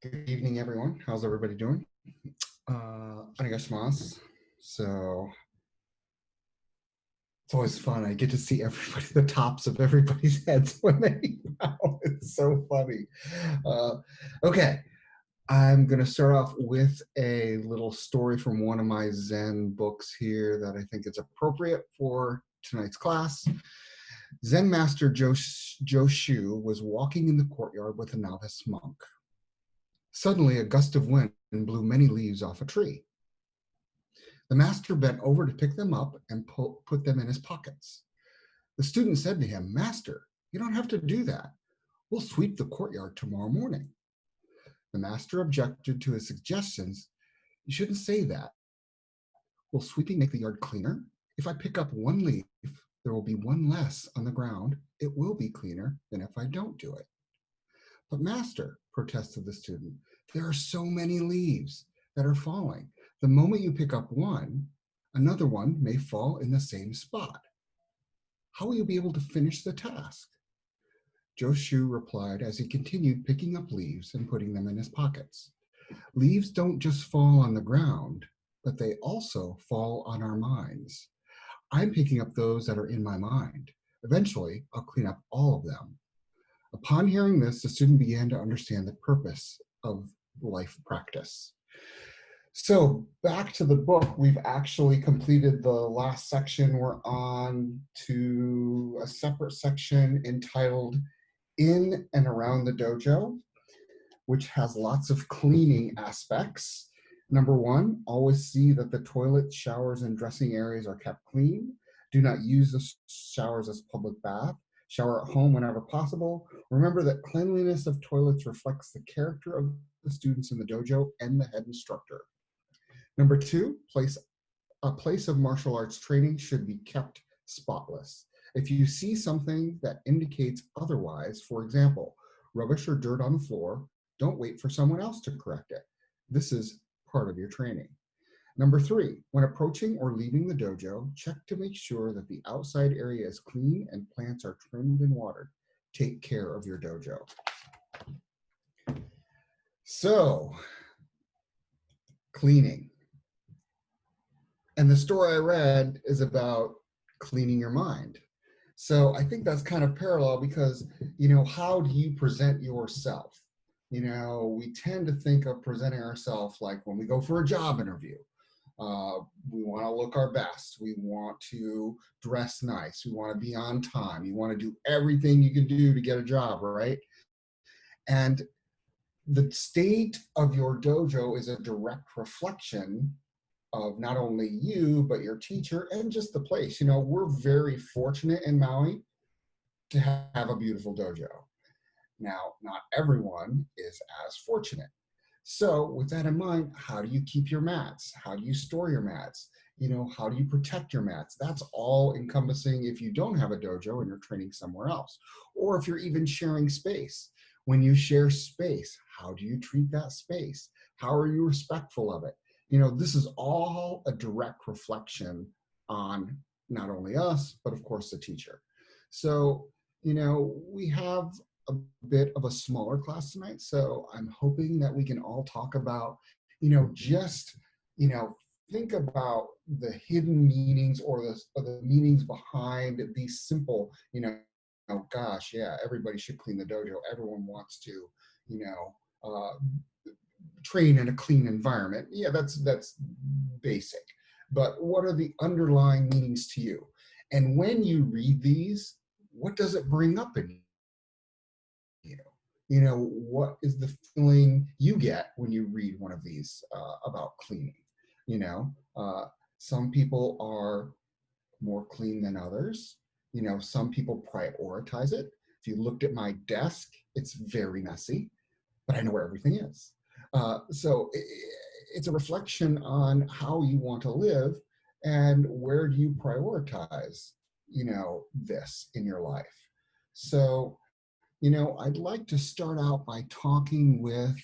Good evening, everyone. How's everybody doing? Arigashimasu. So it's always fun. I get to see everybody, the tops of everybody's heads when they bow. It's so funny. Uh, okay, I'm going to start off with a little story from one of my Zen books here that I think is appropriate for tonight's class. Zen master Joshu was walking in the courtyard with a novice monk. Suddenly, a gust of wind blew many leaves off a tree. The master bent over to pick them up and put them in his pockets. The student said to him, "Master, you don't have to do that. We'll sweep the courtyard tomorrow morning." The master objected to his suggestions. "You shouldn't say that. Will sweeping make the yard cleaner? If I pick up one leaf, there will be one less on the ground. It will be cleaner than if I don't do it." "But master," protested the student, "there are so many leaves that are falling. The moment you pick up one, another one may fall in the same spot. How will you be able to finish the task?" Joshu replied as he continued picking up leaves and putting them in his pockets. "Leaves don't just fall on the ground, but they also fall on our minds. I'm picking up those that are in my mind. Eventually, I'll clean up all of them." Upon hearing this, the student began to understand the purpose of life practice. So back to the book, we've actually completed the last section. We're on to a separate section entitled In and Around the Dojo, which has lots of cleaning aspects. Number one, always see that the toilets, showers, and dressing areas are kept clean. Do not use the showers as public bath. Shower at home whenever possible. Remember that cleanliness of toilets reflects the character of the students in the dojo and the head instructor. Number two, a place of martial arts training should be kept spotless. If you see something that indicates otherwise, for example, rubbish or dirt on the floor, don't wait for someone else to correct it. This is part of your training. Number three, when approaching or leaving the dojo, check to make sure that the outside area is clean and plants are trimmed and watered. Take care of your dojo. So, cleaning. And the story I read is about cleaning your mind. So I think that's kind of parallel because, how do you present yourself? We tend to think of presenting ourselves like when we go for a job interview. We want to look our best. We want to dress nice. We want to be on time. You want to do everything you can do to get a job, right? And the state of your dojo is a direct reflection of not only you, but your teacher and just the place. We're very fortunate in Maui to have a beautiful dojo. Now, not everyone is as fortunate. So with that in mind, how do you keep your mats? How do you store your mats? How do you protect your mats? That's all encompassing if you don't have a dojo and you're training somewhere else, or if you're even sharing space. When you share space, how do you treat that space? How are you respectful of it? This is all a direct reflection on not only us, but of course the teacher. So, we have a bit of a smaller class tonight. So I'm hoping that we can all talk about, just, think about the hidden meanings or the meanings behind these simple, oh gosh, yeah, everybody should clean the dojo. Everyone wants to, train in a clean environment. Yeah, that's basic. But what are the underlying meanings to you? And when you read these, what does it bring up in you? What is the feeling you get when you read one of these about cleaning? Some people are more clean than others. Some people prioritize it. If you looked at my desk, it's very messy, but I know where everything is. So it's a reflection on how you want to live and where do you prioritize, this in your life. So, I'd like to start out by talking with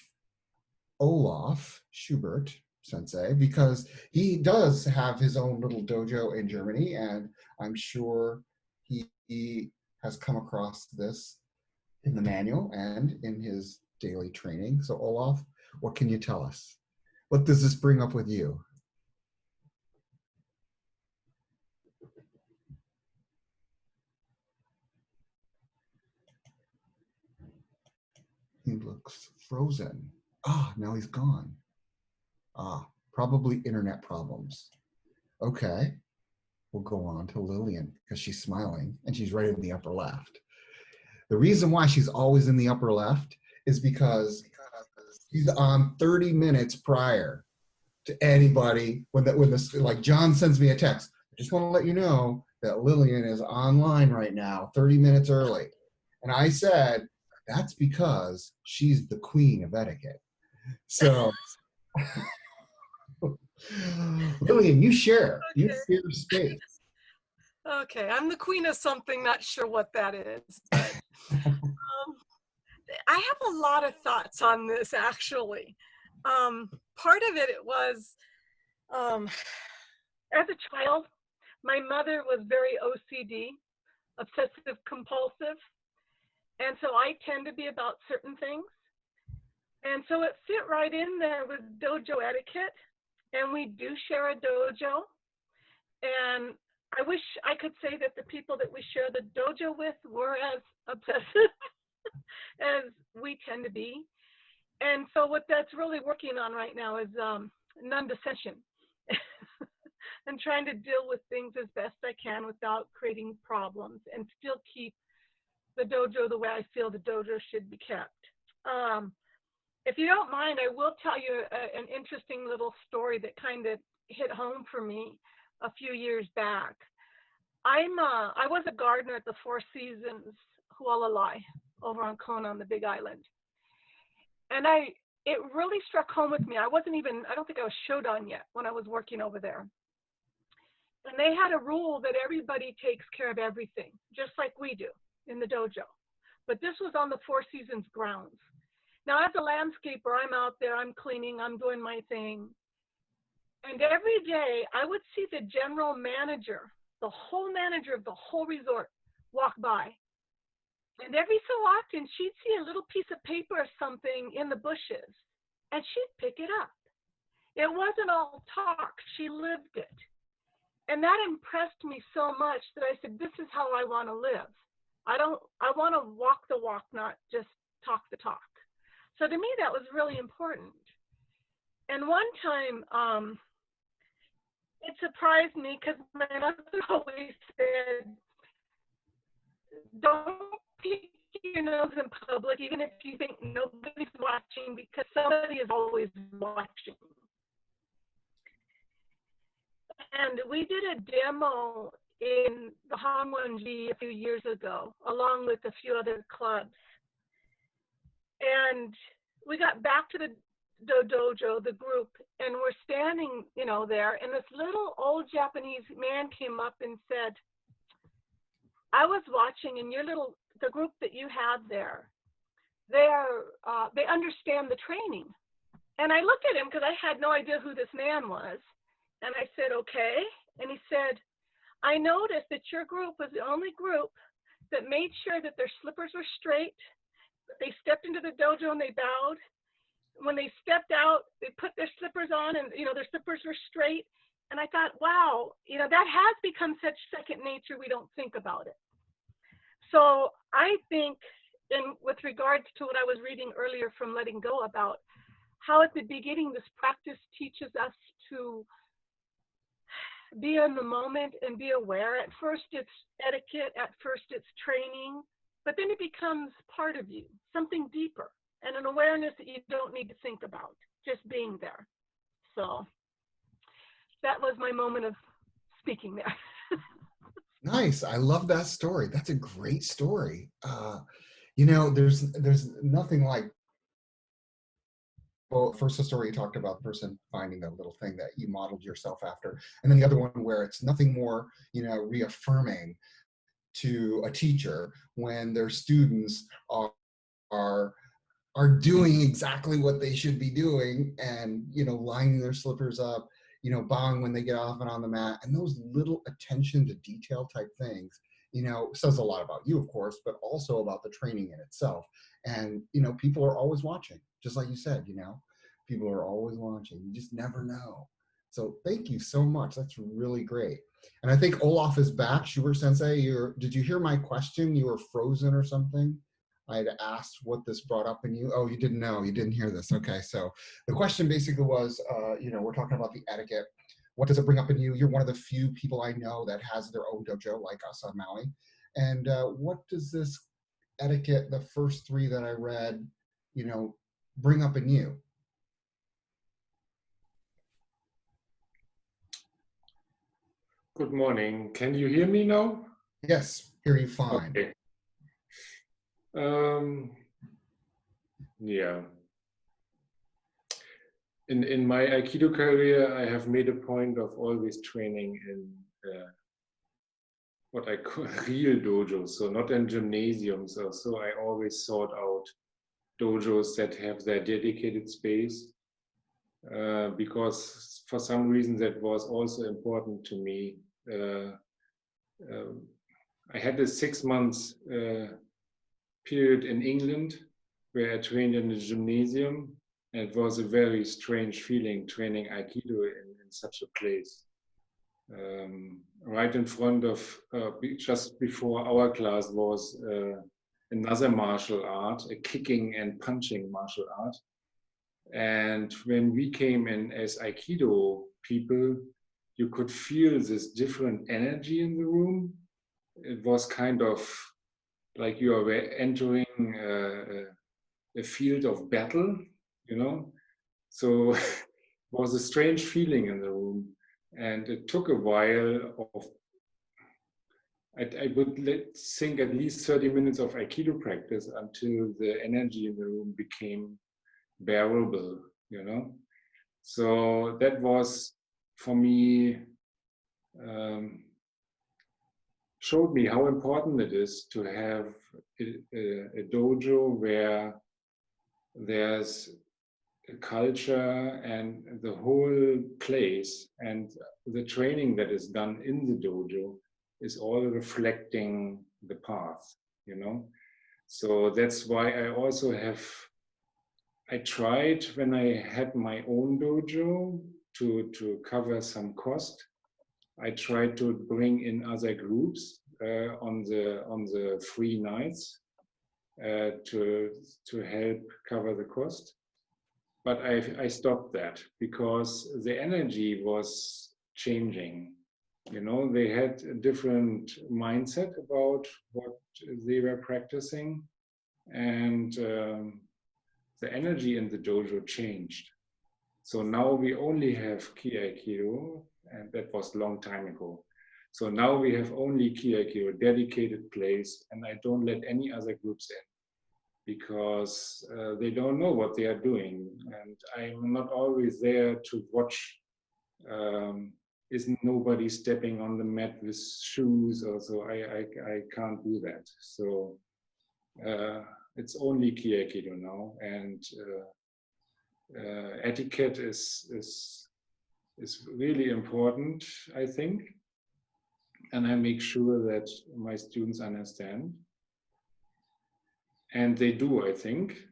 Olaf Schubert sensei, because he does have his own little dojo in Germany, and I'm sure he has come across this in the manual and in his daily training. So Olaf, what can you tell us? What does this bring up with you? He looks frozen. Ah, now he's gone. Ah, probably internet problems. Okay, we'll go on to Lillian because she's smiling and she's right in the upper left. The reason why she's always in the upper left is because she's on 30 minutes prior to anybody. Like John sends me a text, I just want to let you know that Lillian is online right now, 30 minutes early. And I said, that's because she's the queen of etiquette. So Lillian, you share space. Okay, I'm the queen of something, not sure what that is, but I have a lot of thoughts on this, actually. Part of it was, as a child, my mother was very OCD, obsessive compulsive, and so I tend to be about certain things. And so it fit right in there with dojo etiquette, and we do share a dojo. And I wish I could say that the people that we share the dojo with were as obsessive as we tend to be. And so what that's really working on right now is non-dissension and trying to deal with things as best I can without creating problems and still keep the dojo the way I feel the dojo should be kept. If you don't mind, I will tell you an interesting little story that kind of hit home for me a few years back. I was a gardener at the Four Seasons Hualalai over on Kona on the Big Island. And it really struck home with me. I don't think I was Shodan yet when I was working over there. And they had a rule that everybody takes care of everything, just like we do in the dojo. But this was on the Four Seasons grounds. Now, as a landscaper, I'm out there, I'm cleaning, I'm doing my thing. And every day I would see the general manager, the whole manager of the whole resort, walk by. And every so often she'd see a little piece of paper or something in the bushes and she'd pick it up. It wasn't all talk, she lived it. And that impressed me so much that I said, this is how I want to live. I want to walk the walk, not just talk the talk. So to me, that was really important. And one time, it surprised me because my mother always said, don't pick your nose in public, even if you think nobody's watching, because somebody is always watching. And we did a demo in the Hongwanji a few years ago, along with a few other clubs. And we got back to the dojo, the group, and we're standing, there, and this little old Japanese man came up and said, I was watching, and the group that you have there, they understand the training. And I looked at him because I had no idea who this man was. And I said, okay. And he said, I noticed that your group was the only group that made sure that their slippers were straight. They stepped into the dojo and they bowed. When they stepped out, they put their slippers on and, their slippers were straight. And I thought, wow, that has become such second nature, we don't think about it. So I think, with regards to what I was reading earlier from Letting Go about how at the beginning this practice teaches us to be in the moment and be aware. At first it's etiquette, at first it's training, but then it becomes part of you, something deeper, and an awareness that you don't need to think about, just being there. So that was my moment of speaking there. Nice. I love that story. That's a great story. There's nothing like, well, first the story you talked about, the person finding the little thing that you modeled yourself after, and then the other one where it's nothing more, reaffirming to a teacher when their students are doing exactly what they should be doing, and lining their slippers up, bowing when they get off and on the mat, and those little attention to detail type things says a lot about you, of course, but also about the training in itself. And, people are always watching, just like you said, people are always watching. You just never know. So thank you so much. That's really great. And I think Olaf is back. Schubert Sensei, did you hear my question? You were frozen or something? I had asked what this brought up in you. Oh, you didn't know. You didn't hear this. Okay. So the question basically was, we're talking about the etiquette. What does it bring up in you? You're one of the few people I know that has their own dojo like us on Maui. And what does this etiquette, the first three that I read, bring up in you? Good morning. Can you hear me now? Yes, hear you fine. Okay. Yeah. In my Aikido career, I have made a point of always training in what I call real dojos, so not in gymnasiums. So I always sought out dojos that have their dedicated space, because for some reason that was also important to me. I had a 6 months period in England where I trained in a gymnasium, and it was a very strange feeling training Aikido in such a place. Right in front of, just before our class was another martial art, a kicking and punching martial art. And when we came in as Aikido people, you could feel this different energy in the room. It was kind of like you are entering a field of battle, So it was a strange feeling in the room. And it took a while of, I would think at least 30 minutes of Aikido practice until the energy in the room became bearable, So that was, for me, showed me how important it is to have a dojo where there's a culture and the whole place and the training that is done in the dojo is all reflecting the path, So that's why I also I tried when I had my own dojo to cover some cost. I tried to bring in other groups on the free nights to help cover the cost, but I stopped that because the energy was changing. They had a different mindset about what they were practicing, and the energy in the dojo changed. So now we only have Ki Aikido, and that was a long time ago. So now we have only Ki Aikido, dedicated place, and I don't let any other groups in because they don't know what they are doing. And I'm not always there to watch. Isn't nobody stepping on the mat with shoes or so? I can't do that. So it's only Ki Aikido now, and etiquette is really important, I think, and I make sure that my students understand, and they do, I think,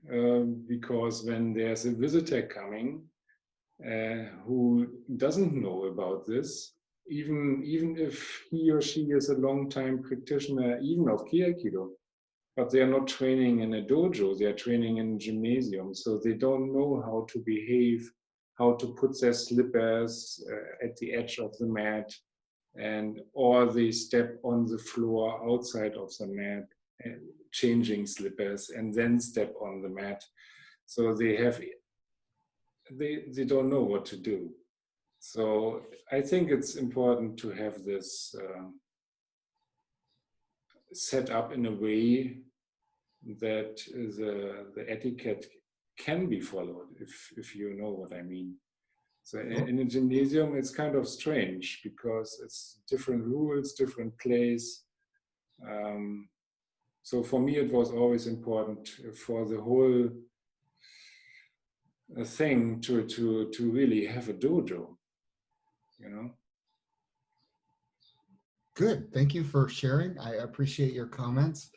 because when there's a visitor coming who doesn't know about this, even if he or she is a long-time practitioner, even of Ki Aikido, but they are not training in a dojo, they are training in a gymnasium. So they don't know how to behave, how to put their slippers at the edge of the mat, or they step on the floor outside of the mat, changing slippers, and then step on the mat. So they don't know what to do. So I think it's important to have this set up in a way that the etiquette can be followed, if you know what I mean. So in a gymnasium, it's kind of strange because it's different rules, different place. So for me, it was always important for the whole thing to really have a dojo, Good. Thank you for sharing. I appreciate your comments.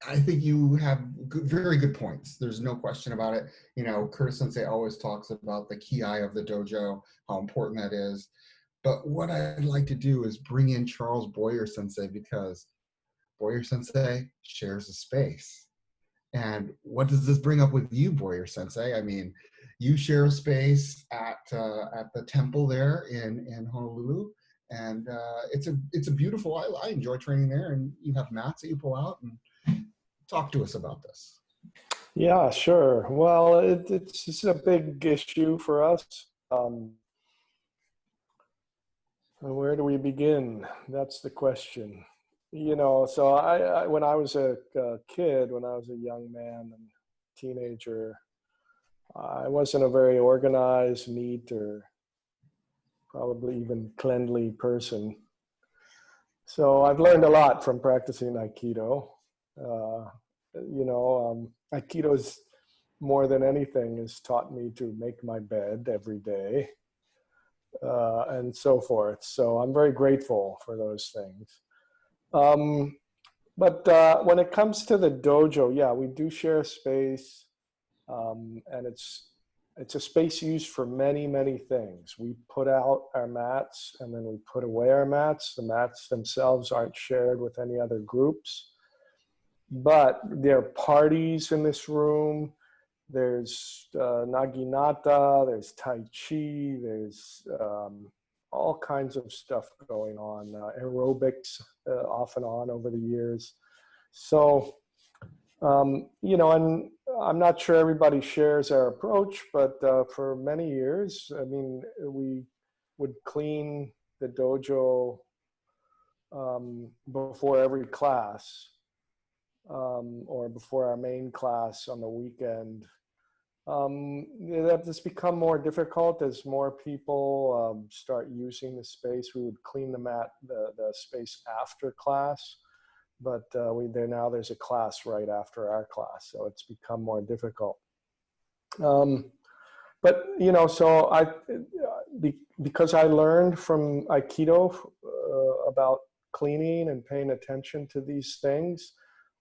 I think you have very good points. There's no question about it. You know, Curtis Sensei always talks about the ki of the dojo, how important that is. But what I'd like to do is bring in Charles Boyer Sensei, because Boyer Sensei shares a space. And what does this bring up with you, Boyer Sensei? I mean, you share a space at the temple there in Honolulu, and it's a beautiful. I enjoy training there, and you have mats that you pull out. And talk to us about this. Yeah, sure. Well, it's a big issue for us. Where do we begin? That's the question. You know, so I when I was a kid, when I was a young man and teenager, I wasn't a very organized, neat, or probably even cleanly person. So I've learned a lot from practicing Aikido. Aikido's more than anything has taught me to make my bed every day, and so forth. So I'm very grateful for those things. But when it comes to the dojo, yeah, we do share a space, and it's a space used for many, many things. We put out our mats and then we put away our mats. The mats themselves aren't shared with any other groups. But there are parties in this room. There's naginata, there's tai chi, there's all kinds of stuff going on, aerobics off and on over the years. So, and I'm not sure everybody shares our approach, but for many years, I mean, we would clean the dojo before every class, or before our main class on the weekend. That has become more difficult as more people start using the space. We would clean the space after class, but there's a class right after our class, so it's become more difficult. But because I learned from Aikido about cleaning and paying attention to these things,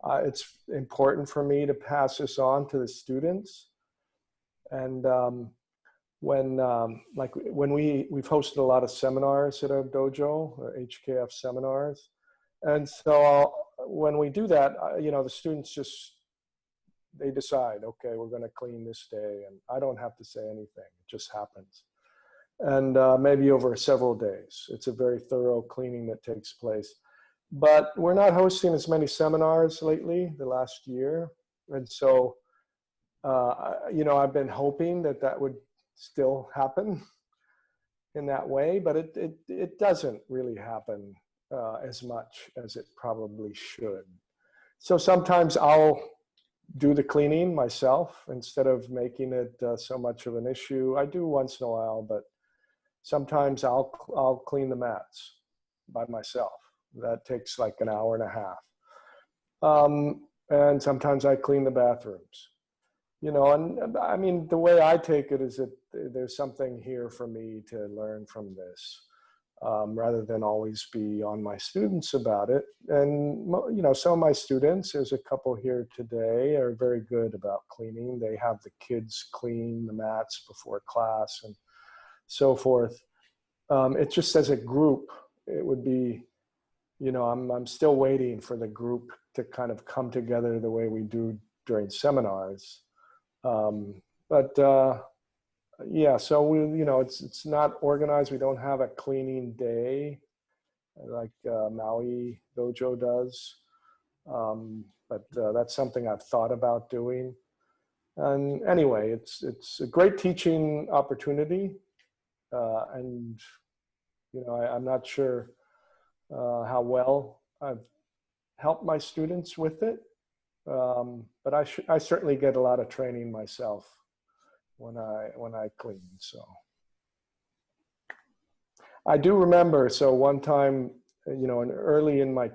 it's important for me to pass this on to the students. And when we've hosted a lot of seminars at our dojo, HKF seminars, and so when we do that, the students they decide, okay, we're going to clean this day, and I don't have to say anything; it just happens. And maybe over several days, it's a very thorough cleaning that takes place. But we're not hosting as many seminars lately, the last year, and so. I've been hoping that would still happen in that way, but it doesn't really happen as much as it probably should. So sometimes I'll do the cleaning myself instead of making it so much of an issue. I do once in a while, but sometimes I'll clean the mats by myself. That takes like an hour and a half. And sometimes I clean the bathrooms. And I mean, the way I take it is that there's something here for me to learn from this, rather than always be on my students about it. And, some of my students, there's a couple here today, are very good about cleaning. They have the kids clean the mats before class and so forth. It's just as a group, it would be, I'm still waiting for the group to kind of come together the way we do during seminars. So it's not organized. We don't have a cleaning day like Maui Dojo does. But that's something I've thought about doing. And anyway, it's a great teaching opportunity. And I'm not sure how well I've helped my students with it. But I certainly get a lot of training myself when I clean. So I do remember. So one time, and early in my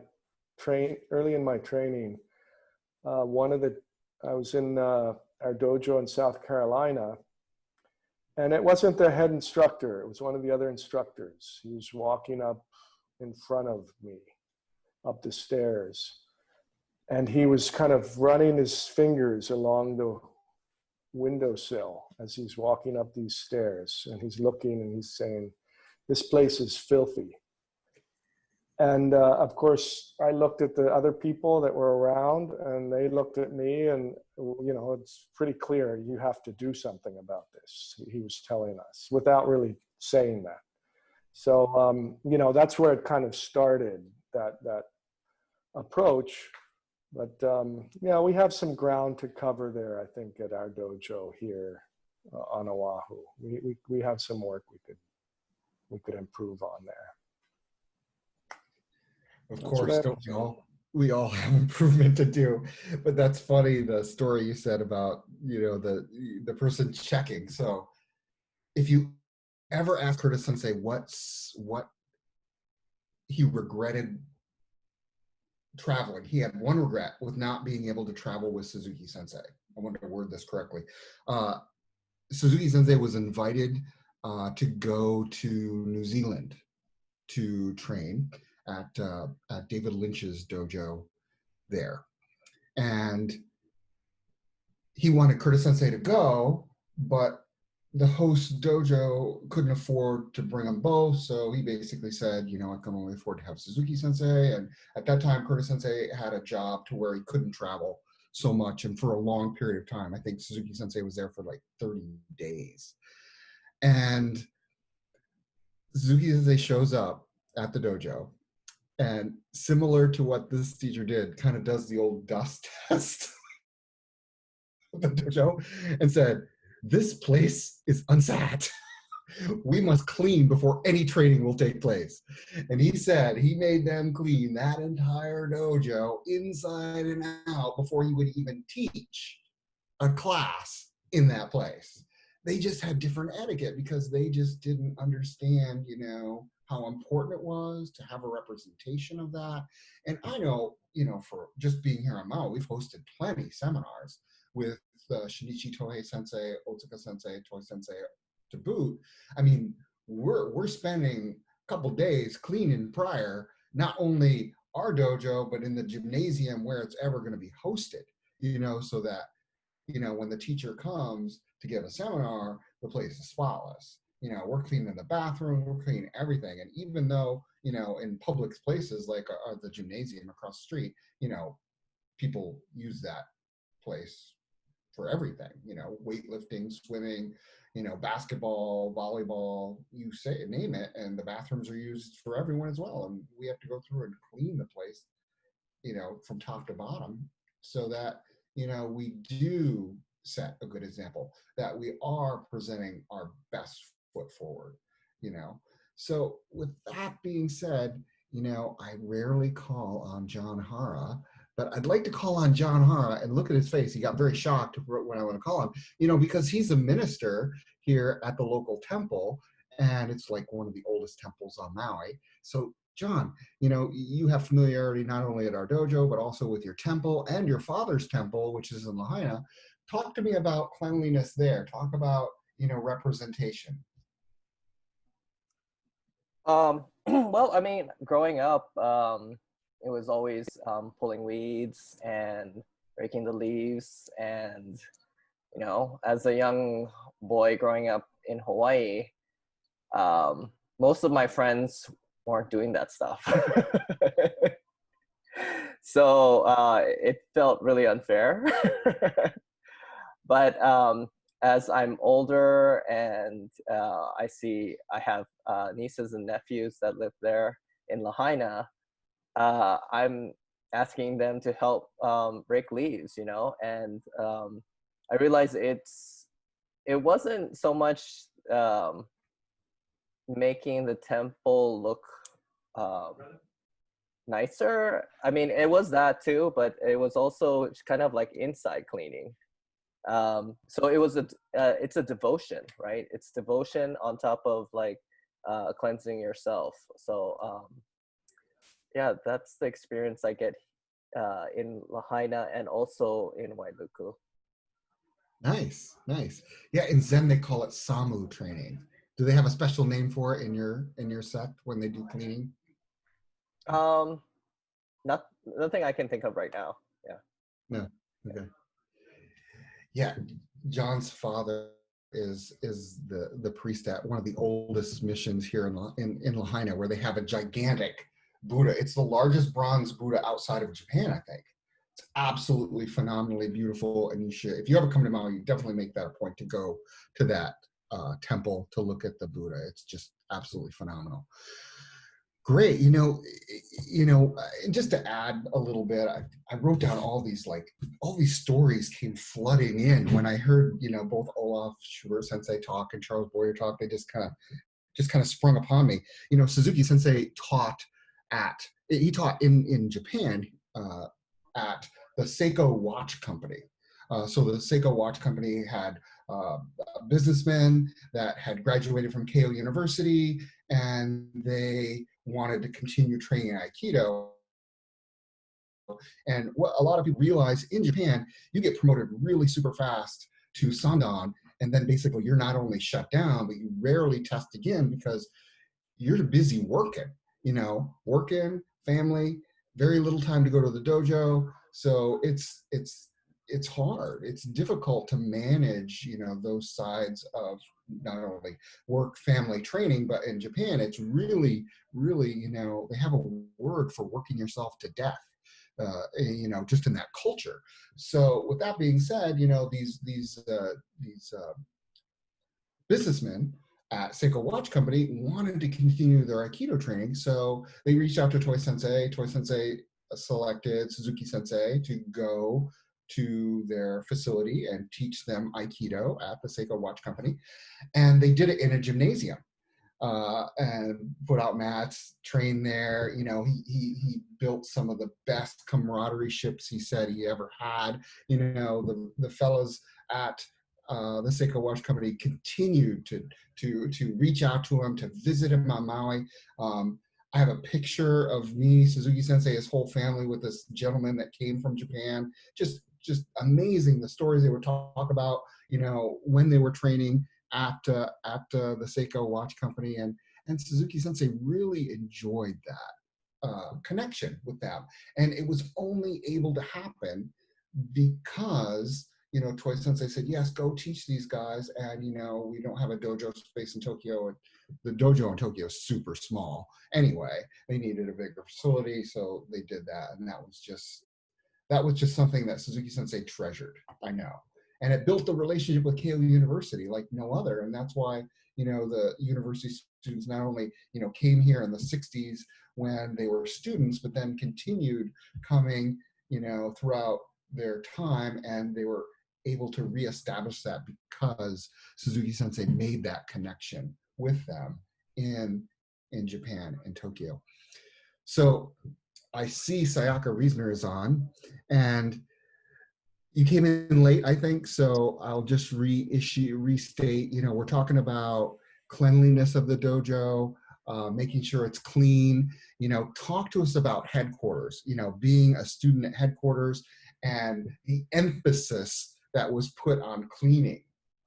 training, I was in our dojo in South Carolina, and it wasn't the head instructor. It was one of the other instructors. He was walking up in front of me. up the stairs. And he was kind of running his fingers along the windowsill as he's walking up these stairs. And he's looking and he's saying, "This place is filthy." And of course, I looked at the other people that were around, and they looked at me, and it's pretty clear you have to do something about this. He was telling us without really saying that. So that's where it kind of started, that approach. But we have some ground to cover there, I think, at our dojo here on Oahu. We have some work we could improve on there. Of course, don't we all have improvement to do, but that's funny, the story you said about, the person checking. So if you ever ask Curtis Sensei what he regretted traveling, he had one regret with not being able to travel with Suzuki Sensei. I want to word this correctly. Suzuki Sensei was invited to go to New Zealand to train at David Lynch's dojo there. And he wanted Curtis Sensei to go, but the host dojo couldn't afford to bring them both. So he basically said, I can only afford to have Suzuki Sensei. And at that time, Curtis Sensei had a job to where he couldn't travel so much. And for a long period of time, I think Suzuki Sensei was there for like 30 days. And Suzuki Sensei shows up at the dojo, and similar to what this teacher did, kind of does the old dust test of the dojo and said, "This place is unsat. We must clean before any training will take place." And he said he made them clean that entire dojo inside and out before he would even teach a class in that place. They just had different etiquette because they just didn't understand, how important it was to have a representation of that. And I know, for just being here on Maui, we've hosted plenty seminars with Shinichi Tohei Sensei, Otsuka Sensei, Toi Sensei to boot. I mean, we're spending a couple days cleaning prior, not only our dojo, but in the gymnasium where it's ever going to be hosted, so that, when the teacher comes to give a seminar, the place is spotless. We're cleaning the bathroom, we're cleaning everything. And even though, in public places like the gymnasium across the street, people use that place for everything, weightlifting, swimming, basketball, volleyball, you say, name it. And the bathrooms are used for everyone as well. And we have to go through and clean the place, from top to bottom, so that, we do set a good example, that we are presenting our best foot forward, So with that being said, I rarely call on John Hara, but I'd like to call on John Hara and look at his face. He got very shocked when I want to call him, because he's a minister here at the local temple, and it's like one of the oldest temples on Maui. So John, you have familiarity not only at our dojo, but also with your temple and your father's temple, which is in Lahaina. Talk to me about cleanliness there. Talk about, representation. Well, I mean, growing up, it was always pulling weeds and raking the leaves. And, as a young boy growing up in Hawaii, most of my friends weren't doing that stuff. So it felt really unfair. But as I'm older and I have nieces and nephews that live there in Lahaina, I'm asking them to help rake leaves, and I realized it wasn't so much making the temple look nicer. I mean, it was that too, but it was also kind of like inside cleaning. So it's a devotion, right? It's devotion on top of like cleansing yourself. So yeah, that's the experience I get in Lahaina and also in Wailuku. Nice. Yeah, in Zen they call it Samu training. Do they have a special name for it in your sect when they do cleaning? nothing I can think of right now. Yeah. No. Okay. Yeah, John's father is the priest at one of the oldest missions here in Lahaina, where they have a gigantic Buddha. It's the largest bronze Buddha outside of Japan, I think. It's absolutely phenomenally beautiful, and you should, if you ever come to Maui, you definitely make that a point to go to that temple to look at the Buddha. It's just absolutely phenomenal. Great. And just to add a little bit, I wrote down all these stories came flooding in when I heard, both Olaf Schubert Sensei talk and Charles Boyer talk. They just kind of sprung upon me. Suzuki Sensei he taught in Japan at the Seiko Watch Company. So the Seiko Watch Company had businessmen that had graduated from Keio University, and they wanted to continue training Aikido. And what a lot of people realize in Japan, you get promoted really super fast to Sandan, and then basically you're not only shut down, but you rarely test again because you're busy working, family, very little time to go to the dojo. So it's hard. It's difficult to manage, those sides of not only work, family, training, but in Japan, it's really, really, they have a word for working yourself to death. Just in that culture. So with that being said, these businessmen at Seiko Watch Company wanted to continue their Aikido training. So they reached out to Toi Sensei. Toi Sensei selected Suzuki Sensei to go to their facility and teach them Aikido at the Seiko Watch Company. And they did it in a gymnasium. And put out mats, trained there. He built some of the best camaraderie ships he said he ever had. The fellows at the Seiko Watch Company continued to reach out to him, to visit him on Maui. I have a picture of me, Suzuki Sensei, his whole family with this gentleman that came from Japan. Just amazing the stories they would talk about. When they were training at the Seiko Watch Company, and Suzuki Sensei really enjoyed that connection with them, and it was only able to happen because Toi Sensei said, yes, go teach these guys, and we don't have a dojo space in Tokyo, and the dojo in Tokyo is super small anyway. They needed a bigger facility, so they did that, and that was just something that Suzuki Sensei treasured, I know. And it built the relationship with Keio University like no other. And that's why, the university students not only, came here in the 60s when they were students, but then continued coming, throughout their time. And they were able to reestablish that because Suzuki Sensei made that connection with them in Japan, in Tokyo. So I see Sayaka Riesner is on, and you came in late, I think, so I'll just restate, we're talking about cleanliness of the dojo, making sure it's clean. Talk to us about headquarters, being a student at headquarters and the emphasis that was put on cleaning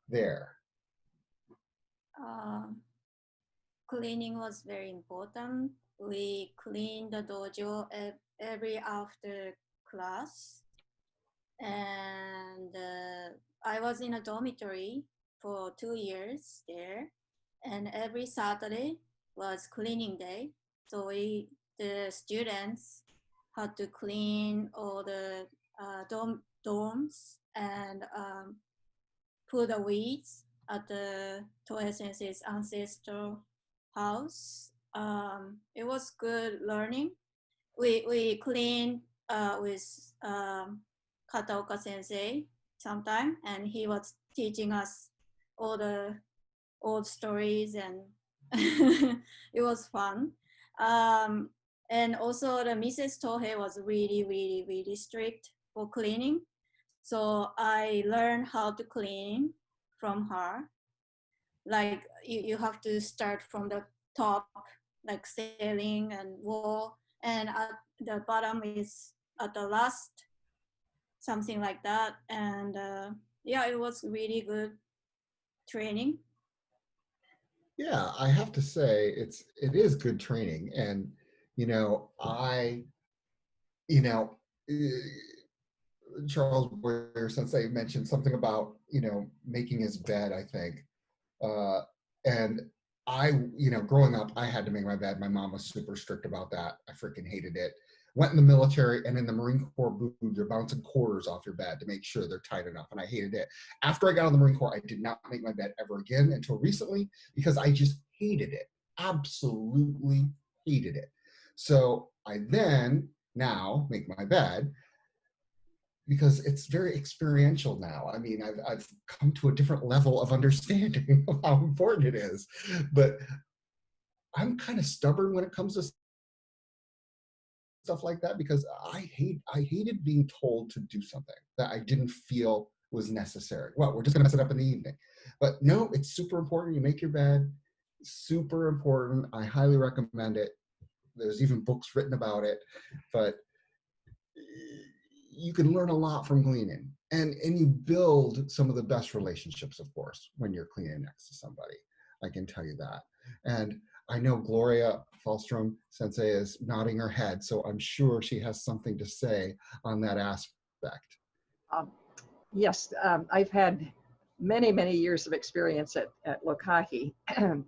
there. Cleaning was very important. We cleaned the dojo every after class. And I was in a dormitory for 2 years there, and every Saturday was cleaning day. So the students had to clean all the dorms and put the weeds at the Toei Sensei's ancestral house. It was good learning. We cleaned with Kataoka Sensei sometime, and he was teaching us all the old stories, and it was fun. And also the Mrs. Tohei was really, really, really strict for cleaning. So I learned how to clean from her. Like you have to start from the top, like ceiling and wall, and at the bottom is at the last, something like that. And yeah, it was really good training. Yeah, I have to say it is good training, and I you know, Charles Boyer Sensei mentioned something about, making his bed, I think. Uh, and growing up, I had to make my bed. My mom was super strict about that. I freaking hated it. Went in the military, and in the Marine Corps booth, you're bouncing quarters off your bed to make sure they're tight enough. And I hated it. After I got out of the Marine Corps, I did not make my bed ever again until recently because I just hated it. Absolutely hated it. So I then now make my bed because it's very experiential now. I mean, I've come to a different level of understanding of how important it is. But I'm kind of stubborn when it comes to stuff like that because I hated being told to do something that I didn't feel was necessary. Well, we're just gonna mess it up in the evening. But no, it's super important. You make your bed, super important. I highly recommend it. There's even books written about it, but you can learn a lot from cleaning, and you build some of the best relationships, of course, when you're cleaning next to somebody. I can tell you that. And I know Gloria Falstrom Sensei is nodding her head, so I'm sure she has something to say on that aspect. Yes, I've had many, many years of experience at Lokahi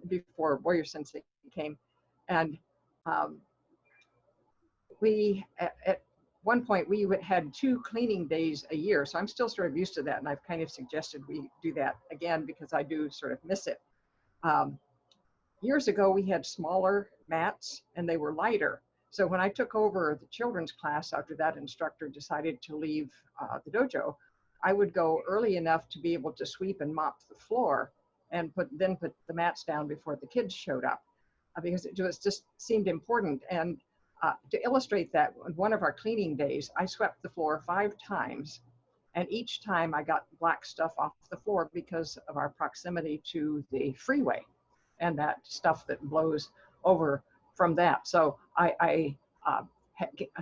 before Warrior Sensei came. And we, at one point, we had 2 cleaning days a year. So I'm still sort of used to that. And I've kind of suggested we do that again because I do sort of miss it. Years ago, we had smaller mats and they were lighter. So when I took over the children's class after that instructor decided to leave the dojo, I would go early enough to be able to sweep and mop the floor and then put the mats down before the kids showed up because it just seemed important. And to illustrate that, one of our cleaning days, I swept the floor 5 times. And each time I got black stuff off the floor because of our proximity to the freeway and that stuff that blows over from that. So I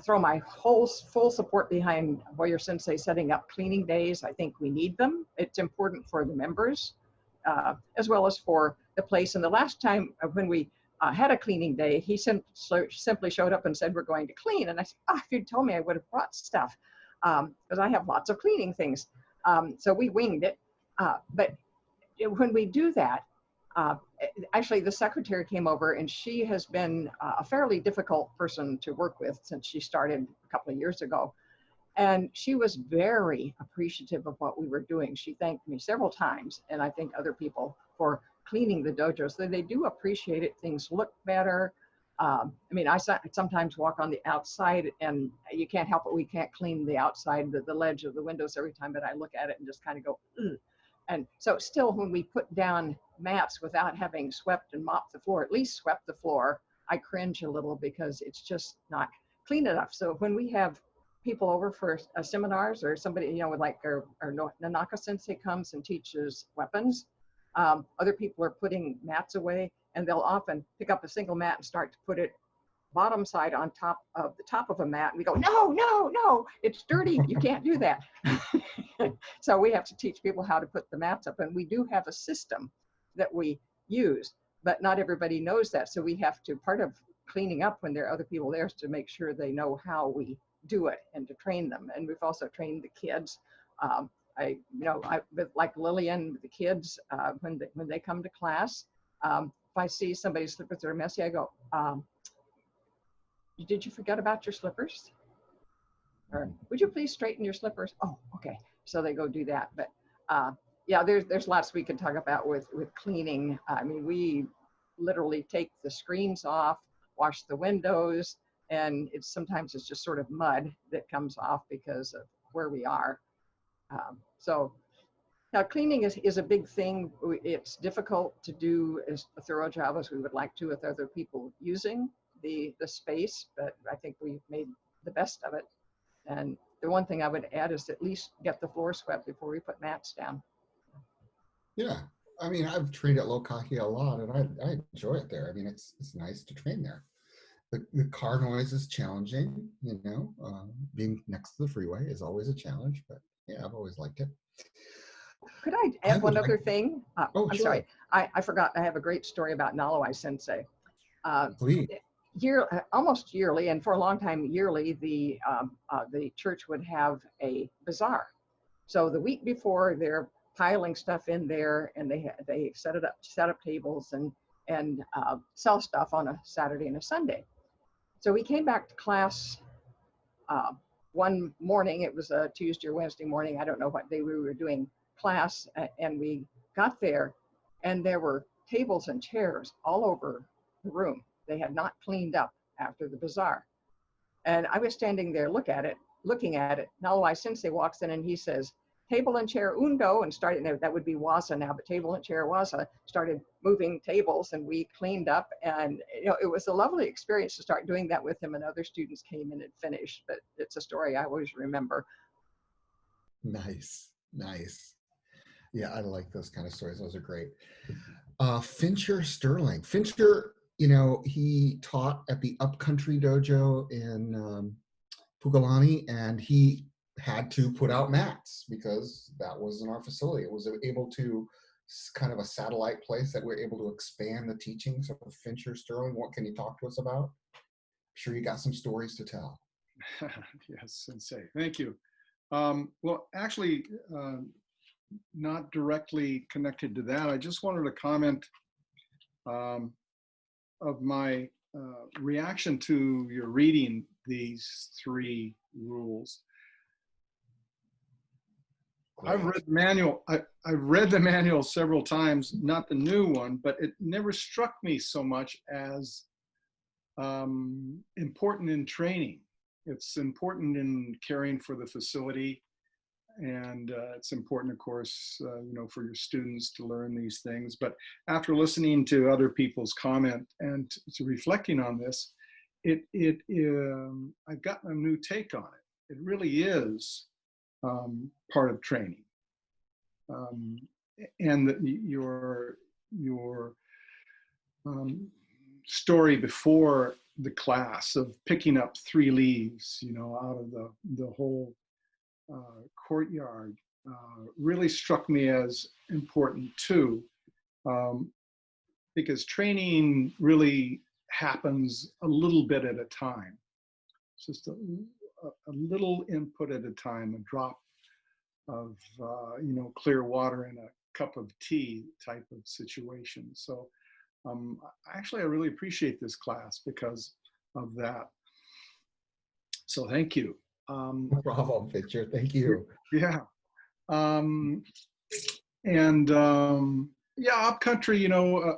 throw my whole full support behind Warrior Sensei setting up cleaning days. I think we need them. It's important for the members as well as for the place. And the last time when we had a cleaning day, he simply showed up and said, "We're going to clean." And I said, "Oh, if you'd told me, I would have brought stuff because I have lots of cleaning things." So we winged it. But when we do that, actually the secretary came over and she has been a fairly difficult person to work with since she started a couple of years ago. And she was very appreciative of what we were doing. She thanked me several times, and I think other people, for cleaning the dojo. So they do appreciate it. Things look better. I mean, I sometimes walk on the outside and you can't help it. We can't clean the outside, the ledge of the windows every time, but I look at it and just kind of go, ugh. And so still, when we put down mats without having swept and mopped the floor, at least swept the floor, I cringe a little because it's just not clean enough. So when we have people over for seminars or somebody, you know, with like our Nanaka Sensei comes and teaches weapons, other people are putting mats away and they'll often pick up a single mat and start to put it bottom side on top of the top of a mat. And we go, no, it's dirty. You can't do that. So we have to teach people how to put the mats up. And we do have a system that we use, but not everybody knows that. So we have to, part of cleaning up when there are other people there is to make sure they know how we do it and to train them. And we've also trained the kids. Like Lillian, the kids, when they come to class, if I see somebody's slippers that are messy, I go, did you forget about your slippers? Or would you please straighten your slippers? Oh, okay. So they go do that. But yeah, there's lots we can talk about with cleaning. I mean, we literally take the screens off, wash the windows, and sometimes it's just sort of mud that comes off because of where we are. So now cleaning is a big thing. It's difficult to do as a thorough job as we would like to with other people using the space, but I think we've made the best of it. And the one thing I would add is at least get the floor swept before we put mats down. Yeah, I mean, I've trained at Lokahi a lot, and I enjoy it there. I mean, it's nice to train there. The car noise is challenging, you know. Being next to the freeway is always a challenge, but yeah, I've always liked it. Could I add one other thing? Oh, I'm sure. sorry, I forgot. I have a great story about Nalawai Sensei. Please. almost yearly, and for a long time yearly, the church would have a bazaar. So the week before, they're piling stuff in there, and they set up tables and sell stuff on a Saturday and a Sunday. So we came back to class one morning. It was a Tuesday or Wednesday morning. I don't know what day we were doing class, and we got there, and there were tables and chairs all over the room. They had not cleaned up after the bazaar. And I was standing there looking at it. Now my sensei walks in and he says, table and chair undo, and started, that would be wasa now, but table and chair wasa, started moving tables, and we cleaned up. And it was a lovely experience to start doing that with him, and other students came in and finished. But it's a story I always remember. Nice, nice. Yeah, I like those kind of stories. Those are great. Fincher Sterling. Fincher, he taught at the Upcountry Dojo in Pugalani, and he had to put out mats because that wasn't our facility. It was able to kind of a satellite place that we're able to expand the teachings of Fincher Sterling. What can you talk to us about? I'm sure you got some stories to tell. Yes, Sensei. Thank you. Well, actually, not directly connected to that. I just wanted to comment of my reaction to your reading these 3 rules. Great. I've read the manual. I've read the manual several times, not the new one, but it never struck me so much as important in training. It's important in caring for the facility, and it's important, of course, for your students to learn these things. But after listening to other people's comment and to reflecting on this, I've gotten a new take on it. It really is part of training, and your story before the class of picking up 3 leaves, out of the whole courtyard, really struck me as important too, because training really happens a little bit at a time. It's just a little input at a time, a drop of clear water in a cup of tea type of situation. So actually, I really appreciate this class because of that. So thank you. Bravo, Fincher. Thank you. Yeah. Upcountry,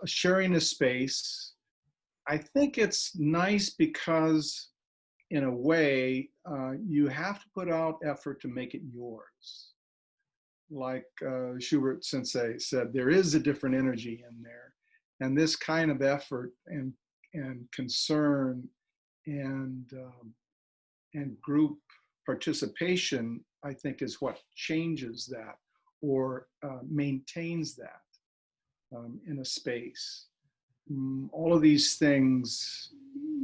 sharing a space. I think it's nice because, in a way, you have to put out effort to make it yours. Like Schubert Sensei said, there is a different energy in there. And this kind of effort and concern and group participation, I think, is what changes that or maintains that in a space. All of these things,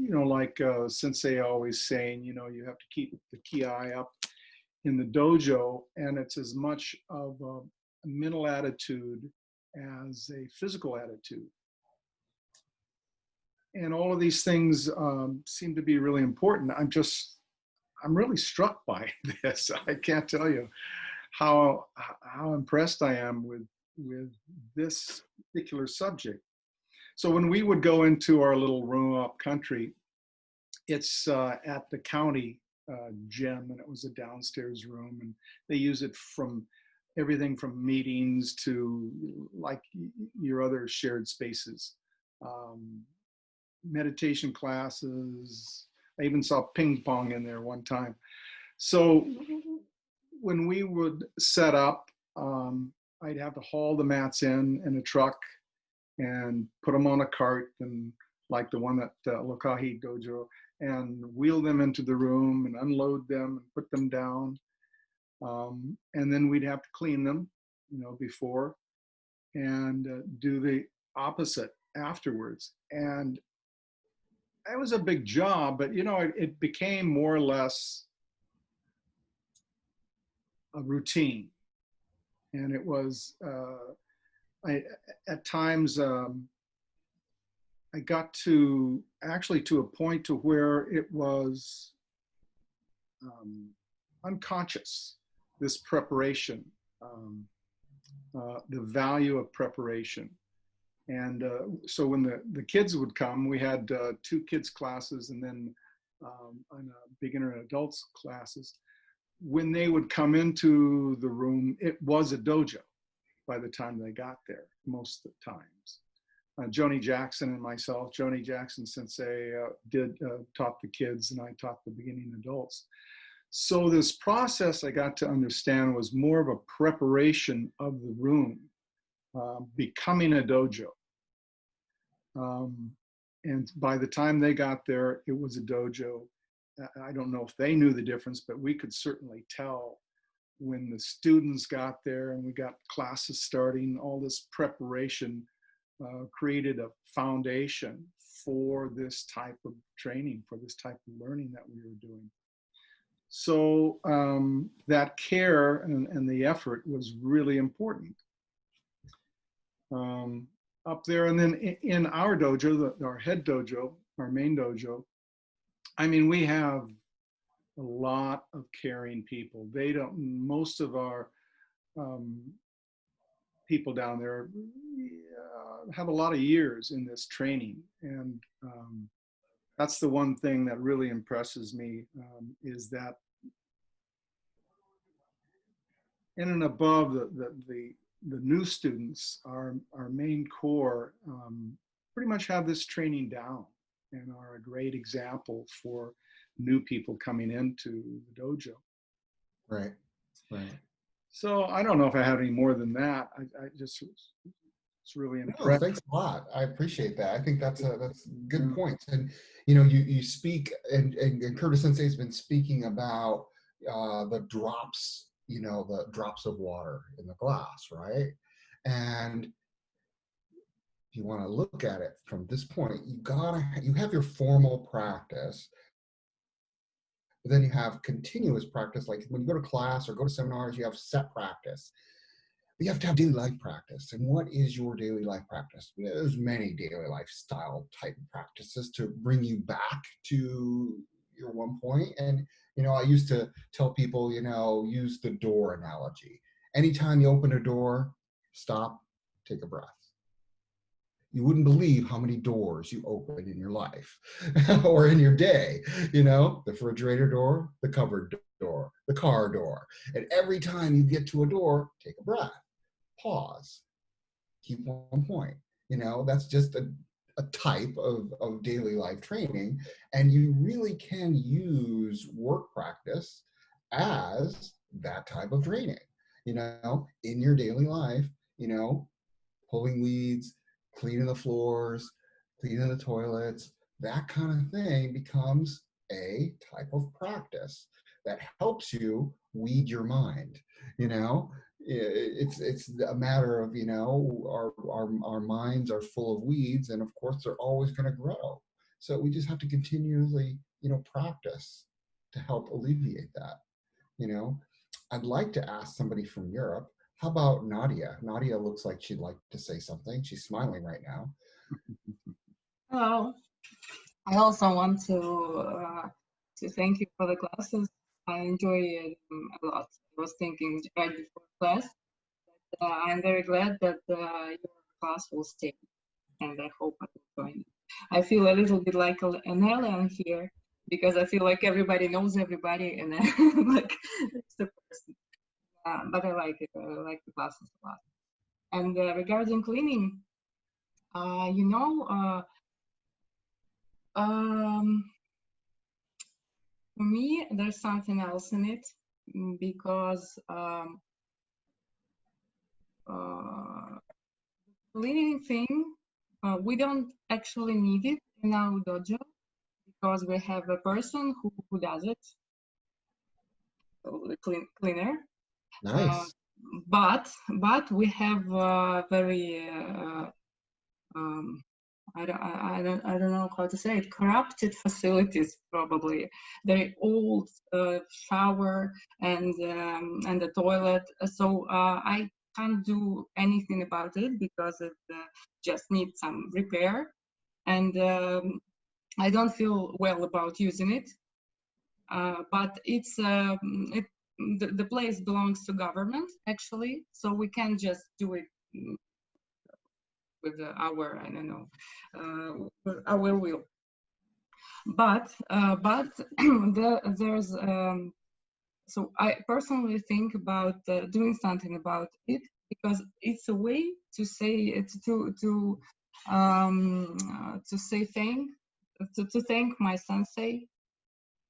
like Sensei always saying, you have to keep the ki up in the dojo, and it's as much of a mental attitude as a physical attitude. And all of these things seem to be really important. I'm really struck by this. I can't tell you how impressed I am with this particular subject. So when we would go into our little room up country, it's at the county gym, and it was a downstairs room, and they use it from everything from meetings to like your other shared spaces, meditation classes. I even saw ping pong in there one time. So when we would set up, I'd have to haul the mats in a truck and put them on a cart, and like the one at Lokahi Dojo, and wheel them into the room and unload them and put them down. And then we'd have to clean them, before, and do the opposite afterwards. And it was a big job, but it became more or less a routine. And it was, at times, I got to actually to a point to where it was unconscious, this preparation, the value of preparation. And so when the kids would come, we had 2 kids classes and then beginner and adults classes. When they would come into the room, it was a dojo by the time they got there, most of the times. Joni Jackson and myself, Joni Jackson Sensei taught the kids and I taught the beginning adults. So this process I got to understand was more of a preparation of the room, becoming a dojo. And by the time they got there, it was a dojo. I don't know if they knew the difference, but we could certainly tell when the students got there and we got classes starting, all this preparation created a foundation for this type of training, for this type of learning that we were doing. So that care and the effort was really important up there. And then in our dojo, our head dojo, our main dojo, I mean, we have a lot of caring people. They don't, most of our people down there have a lot of years in this training. And that's the one thing that really impresses me, is that in and above the new students, our main core pretty much have this training down and are a great example for new people coming into the dojo. Right, right. So I don't know if I have any more than that. I just, it's really No, impressive. thanks a lot. I appreciate that. I think that's good points. And you know, you speak, and Curtis Sensei has been speaking about the drops, you know, the drops of water in the glass, right? And if you want to look at it from this point, you have your formal practice, but then you have continuous practice. Like when you go to class or go to seminars, you have set practice. But you have to have daily life practice. And what is your daily life practice? There's many daily lifestyle type of practices to bring you back to your one point. And, you know, I used to tell people, you know, use the door analogy. Anytime you open a door, stop, take a breath. You wouldn't believe how many doors you open in your life or in your day. You know, the refrigerator door, the cupboard door, the car door. And every time you get to a door, take a breath, pause, keep one point. You know, that's just a type of daily life training. And you really can use work practice as that type of training, you know, in your daily life, you know, pulling weeds, cleaning the floors, cleaning the toilets, that kind of thing becomes a type of practice that helps you weed your mind. You know, it's a matter of, you know, our minds are full of weeds, and of course they're always going to grow. So we just have to continually, you know, practice to help alleviate that. You know, I'd like to ask somebody from Europe. How about Nadia? Nadia looks like she'd like to say something. She's smiling right now. Hello. I also want to thank you for the classes. I enjoy a lot. I was thinking right before class. I'm very glad that your class will stay, and I hope I will join. I feel a little bit like an alien here because I feel like everybody knows everybody, and I'm like it's the person. But I like it. I like the classes a lot. And regarding cleaning, you know, for me, there's something else in it because cleaning thing, we don't actually need it in our dojo because we have a person who does it, so the cleaner. Nice. But we have very I don't know how to say it, corrupted facilities, probably very old shower and the toilet. So I can't do anything about it because it just needs some repair. and I don't feel well about using it. But the place belongs to government actually, so we can't just do it with our, I don't know, our will. But there's so I personally think about doing something about it, because it's a way to say it, to thank my sensei,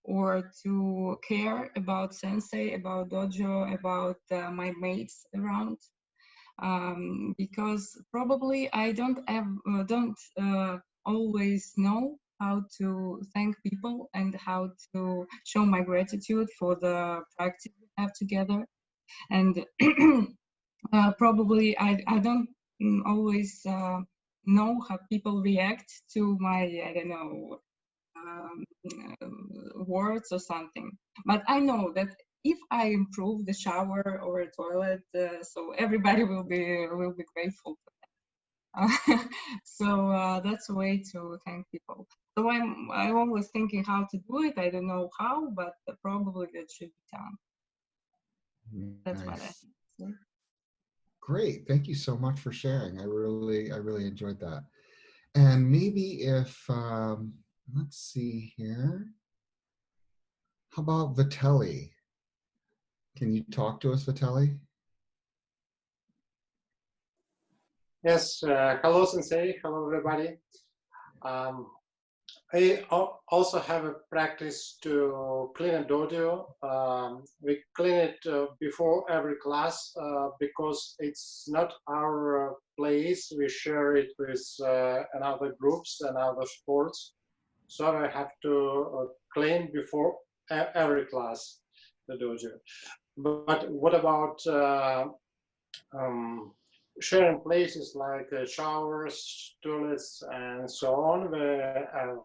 or to care about sensei, about dojo, about my mates around. Because probably I don't always know how to thank people and how to show my gratitude for the practice we have together. And probably I don't always know how people react to my, I don't know, words or something. But I know that if I improve the shower or a toilet, so everybody will be grateful for that. So that's a way to thank people. So I'm always thinking how to do it. I don't know how, but probably that should be done. That's what I think. Great. Thank you so much for sharing. I really enjoyed that. And maybe if, let's see here. How about Vitelli? Can you talk to us, Vitelli? Yes, hello Sensei, hello everybody. I also have a practice to clean a dojo. We clean it before every class because it's not our place. We share it with another groups and other sports. So I have to clean before every class, the dojo. But what about sharing places like showers, toilets, and so on, where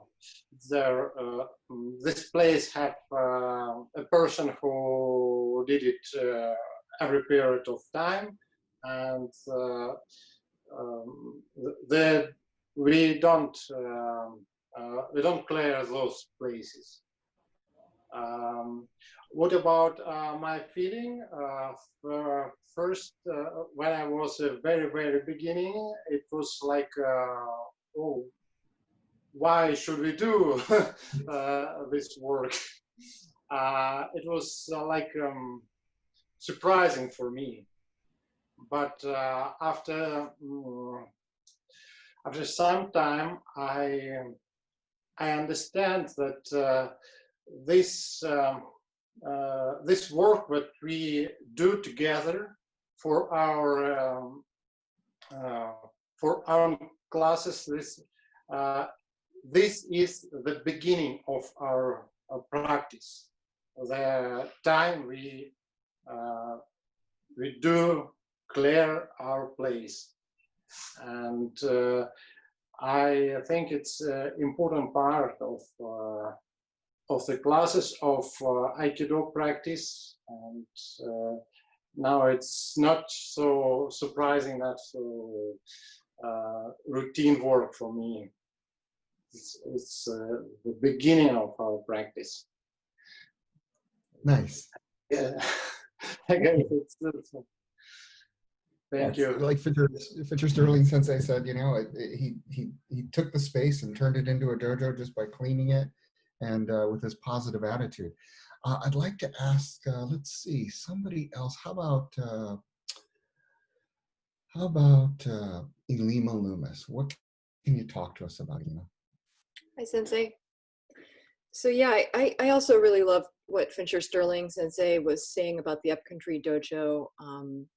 this place have a person who did it every period of time, and we don't clear those places. What about my feeling? First, when I was very beginning, it was like, oh, why should we do this work? It was like surprising for me. But after some time, I understand that this work that we do together for our classes, this is the beginning of our practice. The time we do clear our place, and I think it's an important part of the classes of Aikido practice, and now it's not so surprising, that routine work for me. It's the beginning of our practice. Nice. Yeah. Again, thank you. Like Fisher Sterling Sensei said, you know, he took the space and turned it into a dojo just by cleaning it, and with his positive attitude. I'd like to ask, let's see, somebody else. How about Elima Loomis? What can you talk to us about, Elima? Hi, Sensei. So yeah, I also really love what Fincher Sterling Sensei was saying about the Upcountry Dojo,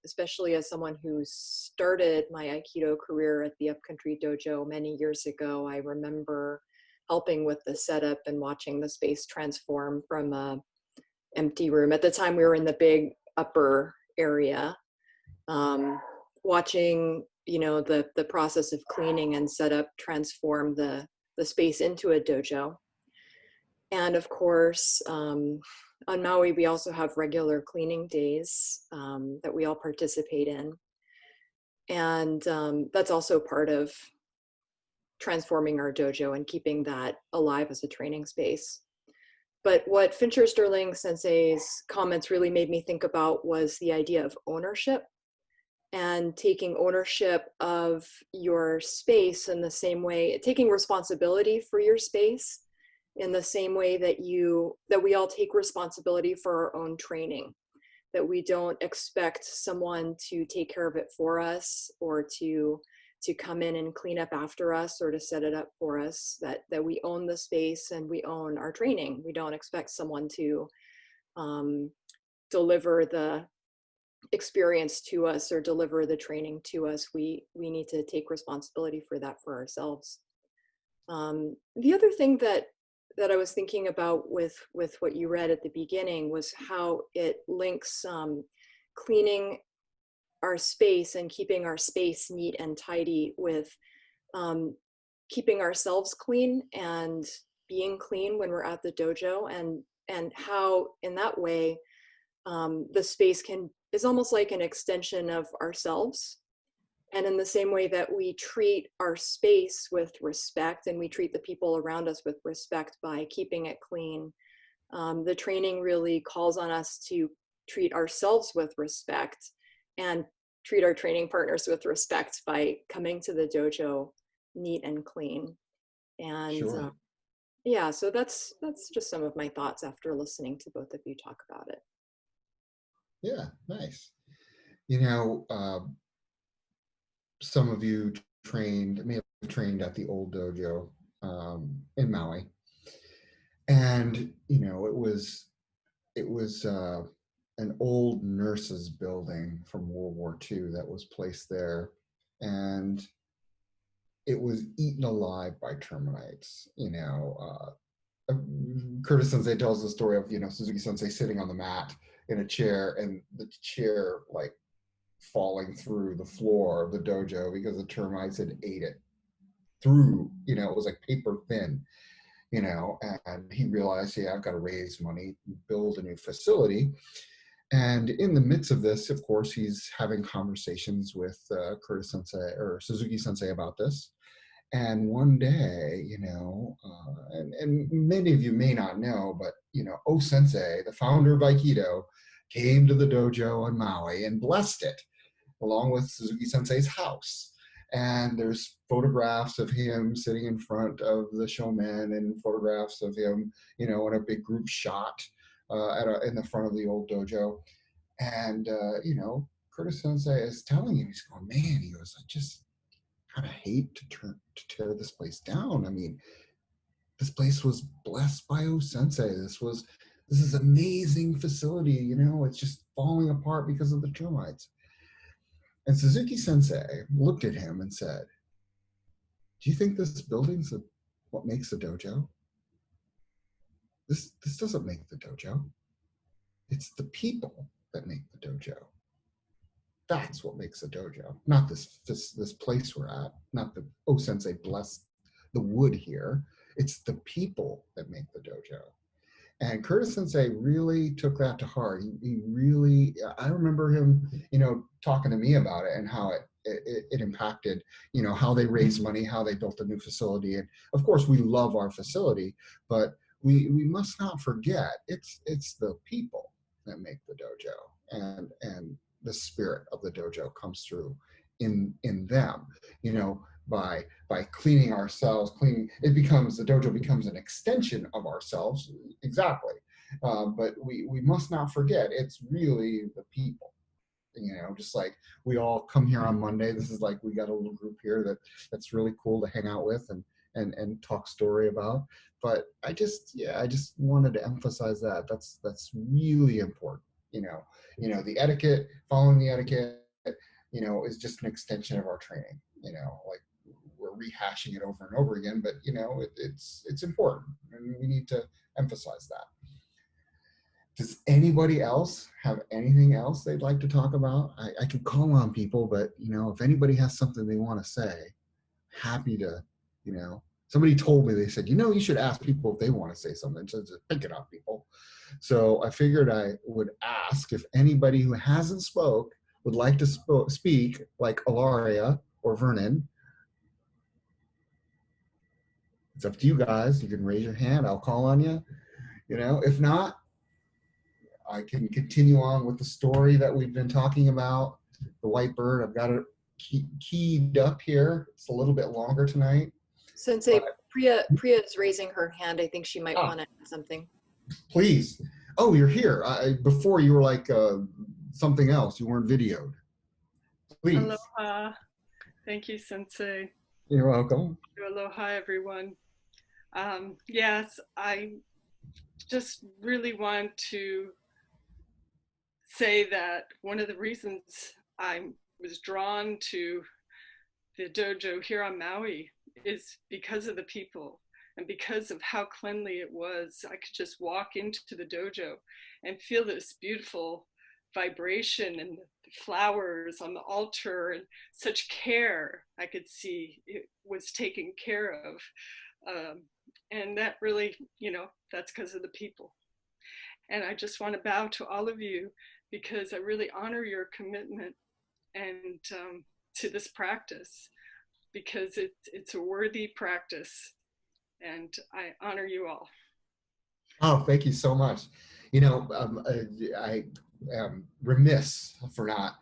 especially as someone who started my Aikido career at the Upcountry Dojo many years ago. I remember helping with the setup and watching the space transform from a empty room. At the time, we were in the big upper area, watching, you know, the process of cleaning and setup transform the space into a dojo. And of course, on Maui, we also have regular cleaning days that we all participate in. And that's also part of transforming our dojo and keeping that alive as a training space. But what Fincher Sterling Sensei's comments really made me think about was the idea of ownership, and taking ownership of your space in the same way, taking responsibility for your space in the same way that we all take responsibility for our own training, that we don't expect someone to take care of it for us, or to come in and clean up after us, or to set it up for us, that we own the space and we own our training. We don't expect someone to deliver the experience to us or deliver the training to us. We need to take responsibility for that for ourselves. The other thing that I was thinking about with what you read at the beginning was how it links cleaning our space and keeping our space neat and tidy with keeping ourselves clean and being clean when we're at the dojo, and how in that way the space is almost like an extension of ourselves. And in the same way that we treat our space with respect and we treat the people around us with respect by keeping it clean, the training really calls on us to treat ourselves with respect and treat our training partners with respect by coming to the dojo neat and clean. And Sure. yeah, so that's just some of my thoughts after listening to both of you talk about it. Yeah, nice. You know, some of you may have trained at the old dojo in Maui, and you know it was an old nurses building from World War II that was placed there, and it was eaten alive by termites. You know, Curtis Sensei tells the story of Suzuki Sensei sitting on the mat in a chair, and the chair like falling through the floor of the dojo because the termites had ate it through. It was like paper thin. And he realized, yeah, I've got to raise money, build a new facility. And in the midst of this, of course, he's having conversations with Curtis Sensei or Suzuki Sensei about this. And one day, and many of you may not know, but, O Sensei, the founder of Aikido, came to the dojo on Maui and blessed it, along with Suzuki Sensei's house. And there's photographs of him sitting in front of the showman, and photographs of him, in a big group shot in the front of the old dojo. And, Curtis Sensei is telling him, he's going, man, he goes, I just kind of hate to tear this place down. I mean, this place was blessed by O Sensei. This is amazing facility, it's just falling apart because of the termites. And Suzuki Sensei looked at him and said, do you think this building's what makes the dojo? This doesn't make the dojo. It's the people that make the dojo. That's what makes a dojo, not this place we're at, not the O Sensei bless the wood here. It's the people that make the dojo. And Curtis Sensei really took that to heart. He really, I remember him, talking to me about it and how it impacted, how they raised money, how they built a new facility. And of course, we love our facility, but we must not forget it's the people that make the dojo, and the spirit of the dojo comes through in them, by cleaning ourselves. The dojo becomes an extension of ourselves. Exactly. But we must not forget, it's really the people. Just like we all come here on Monday. This is like, we got a little group here that's really cool to hang out with and talk story about. But I just wanted to emphasize that's really important. The etiquette, following the etiquette, is just an extension of our training. Like, we're rehashing it over and over again, but it's important, and we need to emphasize that. Does anybody else have anything else they'd like to talk about? I could call on people, but if anybody has something they want to say, happy to. Somebody told me, they said, you should ask people if they want to say something, so just pick it up, people. So I figured I would ask if anybody who hasn't spoke would like to speak, like Ilaria or Vernon. It's up to you guys. You can raise your hand. I'll call on you. If not, I can continue on with the story that we've been talking about. The white bird. I've got it keyed up here. It's a little bit longer tonight. Sensei, But- Priya is raising her hand. I think she might want to add something. Please. Oh, you're here. Before you were like something else. You weren't videoed. Please. Aloha. Thank you, Sensei. You're welcome. Aloha, everyone. Yes, I just really want to say that one of the reasons I was drawn to the dojo here on Maui is because of the people and because of how cleanly it was. I could just walk into the dojo and feel this beautiful vibration and the flowers on the altar and such care I could see it was taken care of. And that really, that's because of the people. And I just want to bow to all of you because I really honor your commitment and to this practice, because it's a worthy practice, and I honor you all. Oh, thank you so much. I am remiss for not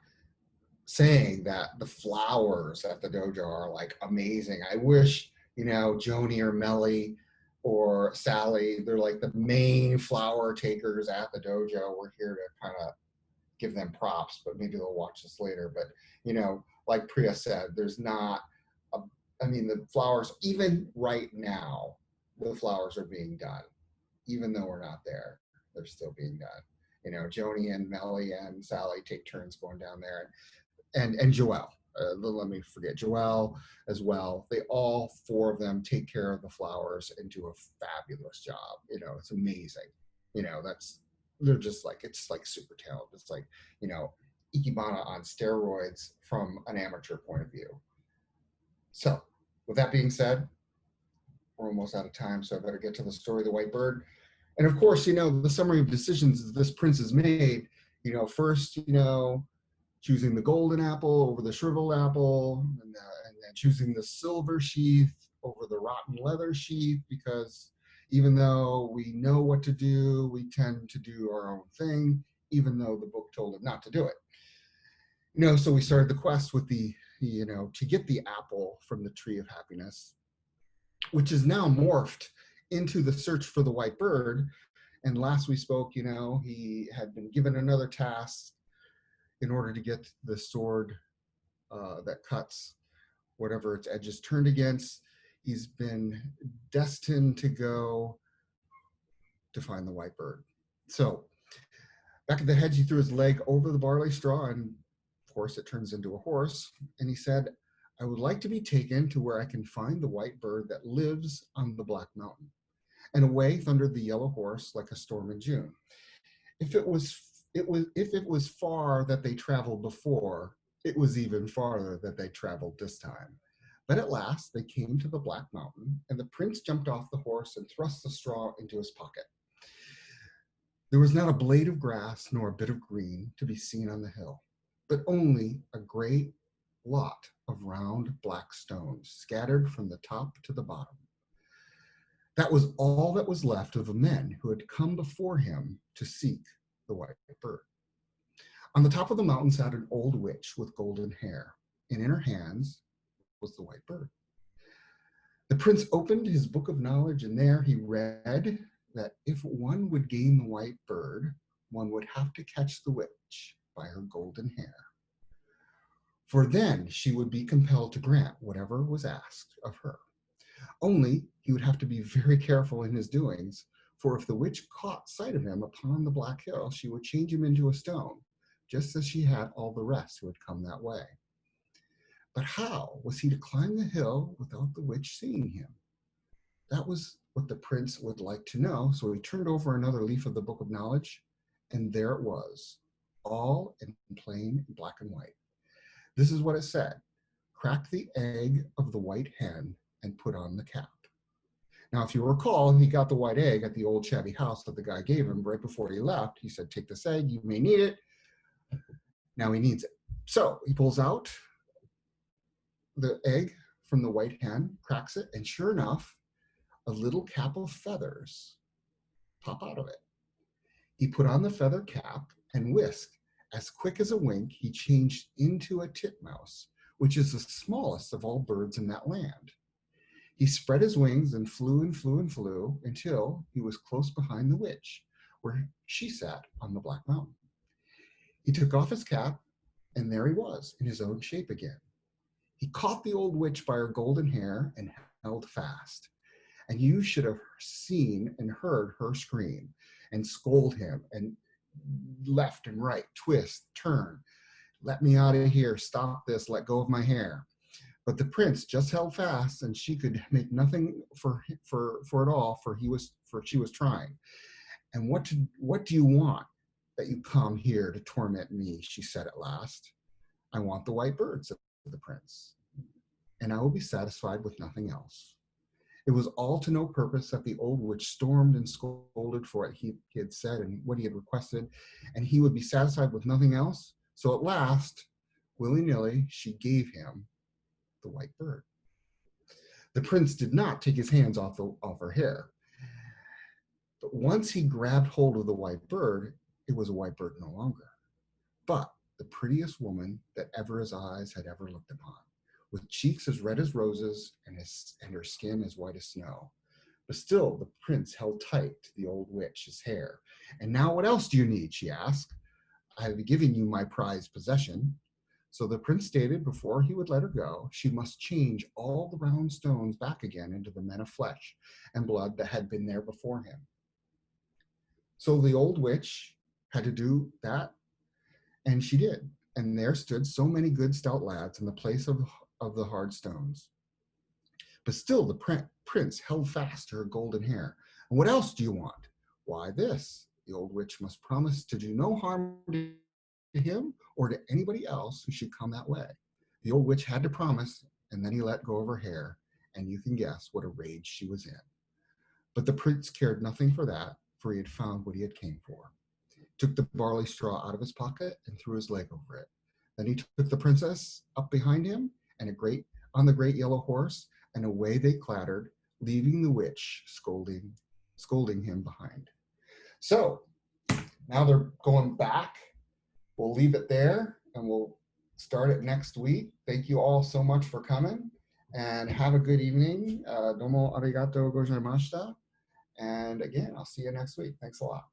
saying that the flowers at the dojo are like amazing. I wish, Joni or Melly or Sally, they're like the main flower takers at the dojo. We're here to kind of give them props, but maybe they'll watch this later. But, like Priya said, there's not, the flowers, even right now, the flowers are being done. Even though we're not there, they're still being done. Joni and Melly and Sally take turns going down there, and Joelle. Let me forget Joelle as well. They all four of them take care of the flowers and do a fabulous job. It's amazing. They're just like, it's like super talent. It's like, Ikebana on steroids from an amateur point of view. So with that being said, we're almost out of time, so I better get to the story of the white bird. And of course, the summary of decisions this prince has made, first, choosing the golden apple over the shriveled apple, and then choosing the silver sheath over the rotten leather sheath, because even though we know what to do, we tend to do our own thing, even though the book told him not to do it. So we started the quest with to get the apple from the tree of happiness, which is now morphed into the search for the white bird. And last we spoke, he had been given another task in order to get the sword that cuts whatever its edges turned against. He's been destined to go to find the white bird. So back at the hedge, he threw his leg over the barley straw, and of course it turns into a horse. And he said, "I would like to be taken to where I can find the white bird that lives on the Black Mountain." And away thundered the yellow horse like a storm in June. If it was far that they traveled before, it was even farther that they traveled this time. But at last they came to the Black Mountain, and the prince jumped off the horse and thrust the straw into his pocket. There was not a blade of grass nor a bit of green to be seen on the hill, but only a great lot of round black stones scattered from the top to the bottom. That was all that was left of the men who had come before him to seek the white bird. On the top of the mountain sat an old witch with golden hair, and in her hands was the white bird. The prince opened his book of knowledge, and there he read that if one would gain the white bird, one would have to catch the witch by her golden hair. For then she would be compelled to grant whatever was asked of her. Only he would have to be very careful in his doings, for if the witch caught sight of him upon the black hill, she would change him into a stone, just as she had all the rest who had come that way. But how was he to climb the hill without the witch seeing him? That was what the prince would like to know, so he turned over another leaf of the book of knowledge, and there it was, all in plain black and white. This is what it said: "Crack the egg of the white hen and put on the cap." Now, if you recall, he got the white egg at the old shabby house that the guy gave him right before he left. He said, "Take this egg, you may need it." Now he needs it. So he pulls out the egg from the white hen, cracks it, and sure enough, a little cap of feathers pop out of it. He put on the feather cap and whisked. As quick as a wink, he changed into a titmouse, which is the smallest of all birds in that land. He spread his wings and flew and flew and flew until he was close behind the witch, where she sat on the black mountain. He took off his cap, and there he was in his own shape again. He caught the old witch by her golden hair and held fast. And you should have seen and heard her scream and scold him and left and right, twist, turn, let me out of here, stop this, let go of my hair. But the prince just held fast, and she could make nothing for it all, for she was trying. And what do you want that you come here to torment me? She said at last. I want the white bird, said the prince, and I will be satisfied with nothing else. It was all to no purpose that the old witch stormed and scolded for what he had said and what he had requested, and he would be satisfied with nothing else. So at last, willy-nilly, she gave him the white bird. The prince did not take his hands off her hair. But once he grabbed hold of the white bird, it was a white bird no longer, but the prettiest woman that ever his eyes had ever looked upon, with cheeks as red as roses and her skin as white as snow. But still the prince held tight to the old witch's hair. And now what else do you need? She asked. I have given you my prized possession. So the prince stated before he would let her go, she must change all the round stones back again into the men of flesh and blood that had been there before him. So the old witch had to do that, and she did. And there stood so many good stout lads in the place of the hard stones. But still the prince held fast to her golden hair. And what else do you want? Why this, the old witch must promise to do no harm to him or to anybody else who should come that way. The old witch had to promise, and then he let go of her hair, and you can guess what a rage she was in. But the prince cared nothing for that, for he had found what he had came for. Took the barley straw out of his pocket and threw his leg over it. Then he took the princess up behind him and on the great yellow horse, and away they clattered, leaving the witch scolding him behind. So now they're going back. We'll leave it there, and we'll start it next week. Thank you all so much for coming, and have a good evening. Domo arigato gozaimashita. And again, I'll see you next week. Thanks a lot.